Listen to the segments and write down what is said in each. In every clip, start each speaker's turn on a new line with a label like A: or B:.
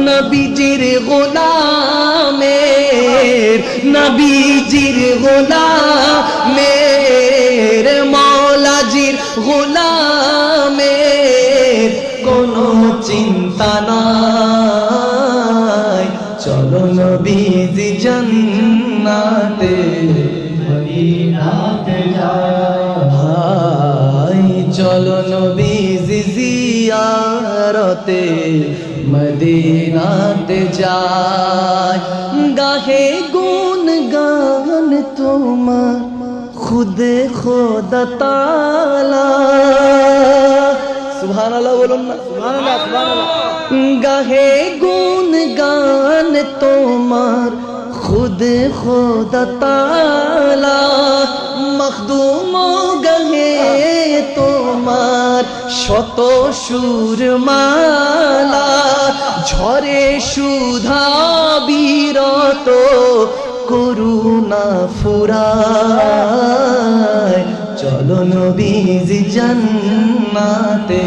A: নবীজির গোলামের, নবীজির গোলামের, মৌলাজির গোলামের কোনো চিন্তা নাই। চলো নবীজি জান্নাতে মদিনাতে যাই, চলো নবীজি জিয়ারতে মদিনাতে যাই। গাহে গুন গান তোমার খুদ খোদা তাআলা, সুবহানাল্লাহ বলুন না, সুবহানাল্লাহ সুবহানাল্লাহ। গাহে গুন গান তোমার খুদ খোদা তাআলা, মখদুম গাহে তোমার শত সুরমালা, ঝরে সুধা বিরত করুণা ফুরায়। চলো নবীজি জান্নাতে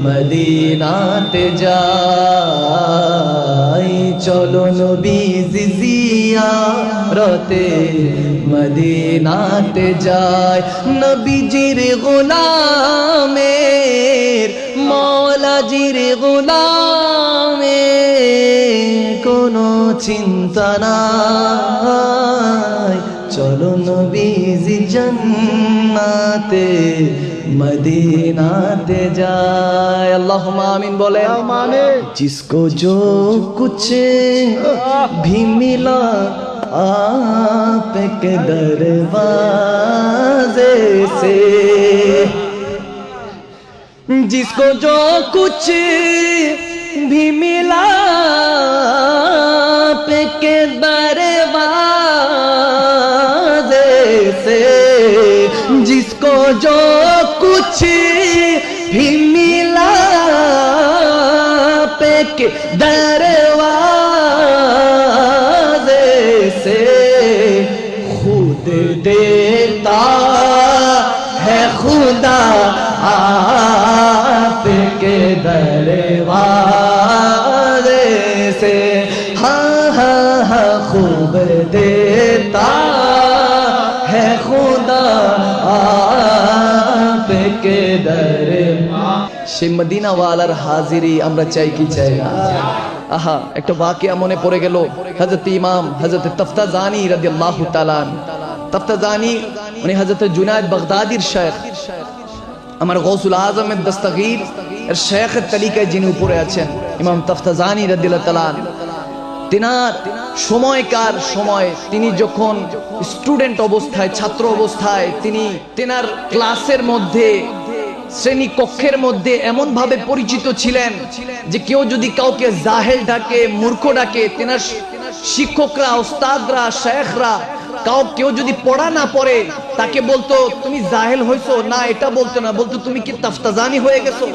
A: মদিনাতে যাই, চলো নবীজি জিয়ারতে মদিনাতে যাই। নবীজির গোলামের, মৌলাজির গোলামের কোনো চিন্তা নাই। চলো নবীজি জান্নাতে মদিনাতে जाए। अल्लाहुम्मा आमीन बोले। जिसको जो कुछ भी मिला आपके दरवाजे से, जिसको जो कुछ भी मिला आपके दरवाजे से, जिसको जो कुछ भी मिला आपके दरवाजे से, खुद देता है खुदा आपके दरवाजे से। हाँ हाँ हाँ खूब देता है खुदा आपके दरबार। से मदीना वालार हाजिरी আমরা চাই কি চাই না? আহা একটা वाकया মনে পড়ে গেল। হযরত ইমাম হযরত তফতাজানি রাদিয়াল্লাহু তাআলা, তফতাজানি উনি হযরত জুনায়েদ বাগদাদির শেখ, আমার গৌসুল আজমের দস্তগীর এর শেখের তরিকায় যিনি উপরে আছেন ইমাম তফতাজানি রাদিয়াল্লাহু তাআলা, তিনার সময়কার সময় তিনি যখন স্টুডেন্ট অবস্থায়, ছাত্র অবস্থায়, তিনি তেনার ক্লাসের মধ্যে, শ্রেণী কক্ষের মধ্যে এমন ভাবে পরিচিত ছিলেন যে কেউ যদি কাউকে জাহেল ডাকে, মূর্খ ডাকে, তেনার শিক্ষকরা, ওস্তাদরা, শেখরা কেউ যদি পড়া না পড়ে তাকে বলতো তুমি জাহেল হইছো না, এটা বলতো না, বলতো তুমি কি তফতাজানি হয়ে গেছো।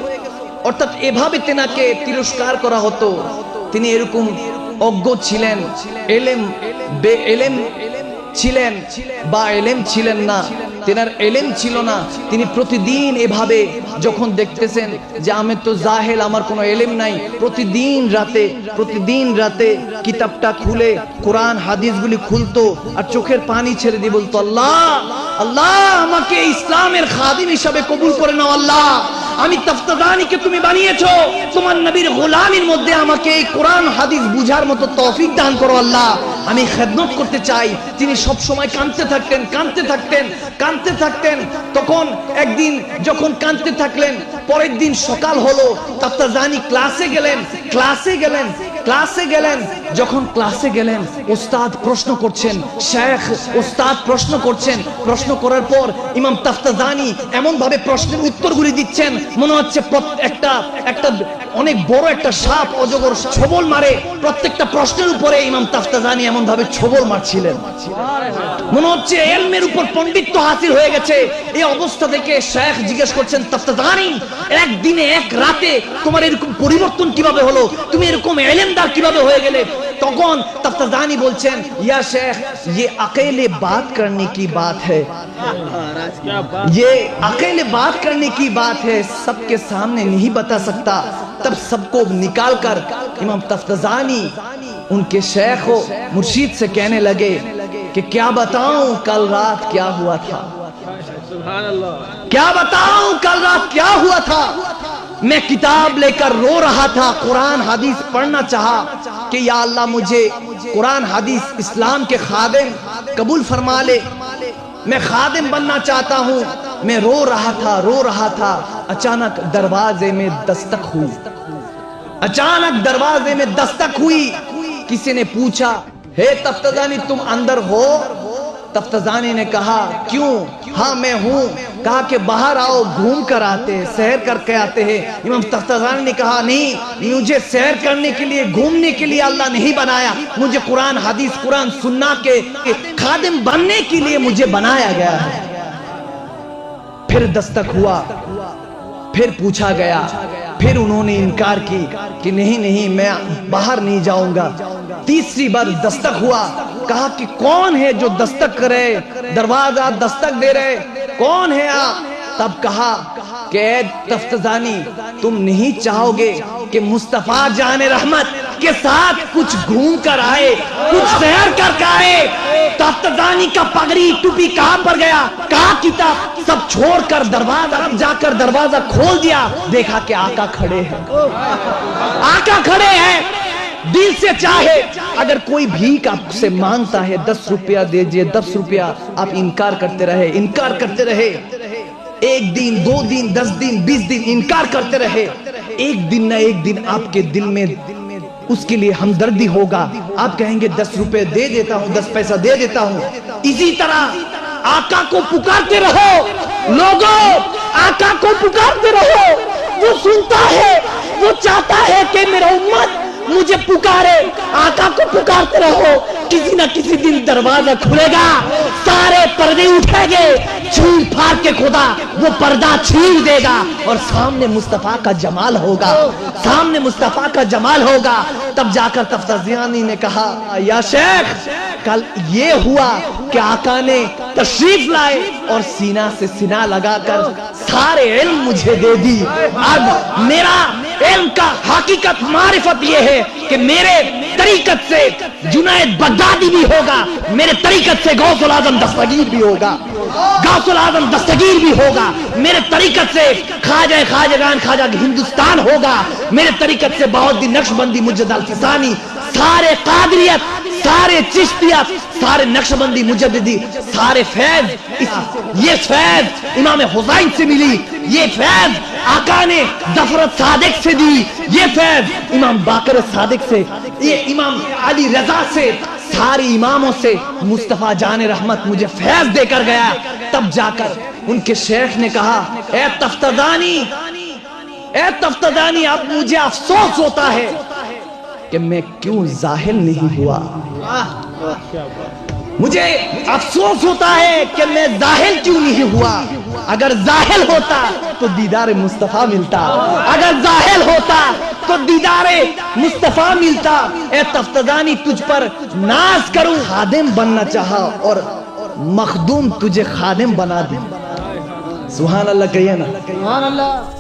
A: অর্থাৎ এভাবে তেনাকে তিরস্কার করা হতো। তিনি এরকম অজ্ঞ ছিলেন, এলেম ছিলেন বা এলেম ছিলেন না, তেনার এলেম ছিল না। তিনি প্রতিদিন এভাবে যখন দেখতেছেন যে আমি তো জাহেল, আমার কোনো এলেম নাই, প্রতিদিন রাতে কিতাবটা খুলে কোরআন হাদিসগুলি খুলতো আর চোখের পানি ছেড়ে দিয়ে বলতো, আল্লাহ আল্লাহ আমাকে ইসলামের খাদিম হিসাবে কবুল করে নাও, আল্লাহ আমি তফতাজানিকে তুমি বানিয়েছো, তোমার নবীর গোলামির মধ্যে আমাকে এই কোরআন হাদিস বুঝার মতো তৌফিক দান করো আল্লাহ, আমি খেদমত করতে চাই। তিনি সব সময় কাঁদতে থাকতেন। তখন একদিন যখন কাঁদতে থাকলেন, পরের দিন সকাল হলো, তফতাজানি ক্লাসে গেলেন। যখন ক্লাসে গেলেন, ওস্তাদ প্রশ্ন করছেন, শেখ ওস্তাদ প্রশ্ন করছেন। প্রশ্ন করার পর ইমাম তফতাজানি এমন ভাবে প্রশ্নের উত্তরগুলি দিচ্ছেন মনে হচ্ছে একটা অনেক বড় একটা সাপ অজগর ছোবল মারে। প্রত্যেকটা প্রশ্নের উপরে ইমাম তফতাজানি এমন ভাবে ছোবল মারছিলেন, মনে হচ্ছে ইলমের উপর পণ্ডিত্য হাসিল হয়ে গেছে। এই অবস্থা থেকে শেখ জিজ্ঞেস করছেন, তফতাজানি একদিনে এক রাতে তোমার এরকম পরিবর্তন কিভাবে হলো, তুমি এরকম ইলমদার কিভাবে হয়ে গেলে? তখন তফতাজানি বলছেন, ইয়া শেখ, ये अकेले बात करने की बात है, ये अकेले बात करने की बात है, सबके सामने नहीं बता सकता। तब सबको निकाल कर इमाम तफ्ताजानी उनके शेख हो मुर्शीद से कहने लगे कि क्या बताऊं कल रात क्या हुआ था, क्या बताऊं कल रात क्या हुआ था। मैं किताब लेकर रो रहा था, कुरान हदीस पढ़ना चाहा कि या अल्लाह मुझे कुरान हदीस इस्लाम के खादिम कबूल फरमा ले, मैं खादिम बनना चाहता हूँ। मैं रो रहा था, अचानक दरवाजे में दस्तक हुई, अचानक दरवाजे में दस्तक हुई। किसी ने पूछा, हे तफ्ताजानी तुम अंदर हो? तफ्ताजानी ने कहा, क्यों? हाँ मैं हूँ। कहा कि बाहर आओ, घूम कर आते हैं, सैर करके आते हैं। इमाम तफ्ताजानी ने कहा, नहीं, मुझे सैर करने के लिए, घूमने के लिए अल्लाह नहीं बनाया, मुझे कुरान हदीस, कुरान सुन्ना के खादिम बनने के लिए मुझे बनाया गया है। फिर दस्तक हुआ, फिर पूछा गया, फिर उन्होंने इनकार की कि नहीं नहीं मैं बाहर नहीं जाऊंगा। तीसरी बार दस्तक हुआ, कहा कि कौन है जो दस्तक करे, दरवाजा दस्तक दे रहे, कौन है आप? तब कहा कि ऐ तफ्ताजानी, तुम नहीं चाहोगे कि मुस्तफा जाने रहमत के साथ कुछ घूम कर आए, कुछ सैर कर आए। तफ्ताजानी का पगड़ी टोपी कहां पर गया, कहा किताब, सब छोड़कर दरवाजा जाकर दरवाजा खोल दिया, देखा कि आका खड़े हैं, आका खड़े हैं। दिल से चाहे अगर कोई भीख आपसे मांगता है 10 रुपया दीजिए, 10 रुपया, आप इनकार करते रहे, इनकार करते रहे। 1 दिन, 2 दिन, 10 दिन, 20 दिन इनकार करते रहे। एक दिन ना एक दिन आपके दिल में उसके लिए हमदर्दी होगा, आप कहेंगे 10 रुपए दे देता हूं, 10 पैसा दे देता हूं। इसी तरह आका को पुकारते रहो लोगों, आका को पुकारते रहो। वो सुनता है, वो चाहता है कि मेरा उम्मत मुझे पुकारे। आका को पुकारते रहो, किसी ना किसी दिन दरवाजा खुलेगा, सारे पर्दे उठेंगे, छीन फाड़ के खुदा वो पर्दा छीन देगा और सामने मुस्तफा का जमाल होगा, सामने मुस्तफा का जमाल होगा। तब जाकर तफ्ताजानी ने कहा, या शेख, कल ये हुआ कि आका ने तशरीफ लाए और सीना से सीना लगाकर सारे इल्म मुझे दे दी। अब मेरा इल्म का हकीकत मारिफत ये है कि मेरे तरीकत से जुनैद बगदादी भी होगा, मेरे तरीकत से गौसुल आजम दस्तगीर भी होगा, गौसुल आजम दस्तगीर भी होगा, मेरे तरीकत से खाजगान ख्वाजा हिंदुस्तान होगा, मेरे तरीकत से बहाउद्दीन नक्शबंदी, मुज्तदा अल-फिसानी, सारे कादरियत, सारे चिश्तियत, सारे नक्शबंदी, मुजद्दिदी, सारे फैज, ये फैज इमाम हुसैन से मिली, ये फैज आका ने जफर सादिक से दी, ये फैज इमाम बाकर सादिक से, ये इमाम अली रजा से, सारे इमामों से मुस्तफा जाने रहमत मुझे फैज देकर गया। तब जाकर उनके शेख ने कहा, ए तफ्ताजानी, अब मुझे अफसोस होता है कि मैं क्यों जाहिल नहीं हुआ, मुझे अफसोस होता है कि मैं जाहिल क्यों नहीं हुआ। अगर जाहिल होता तो दीदार मुस्तफा मिलता, अगर जाहिल होता तो दीदार मुस्तफा मिलता। ए तफ्ताजानी, तुझ पर नाज करूं, खादिम बनना चाहा और मखदूम तुझे खादिम बना दूं। सुभान अल्लाह कहिए ना। सुभान अल्लाह।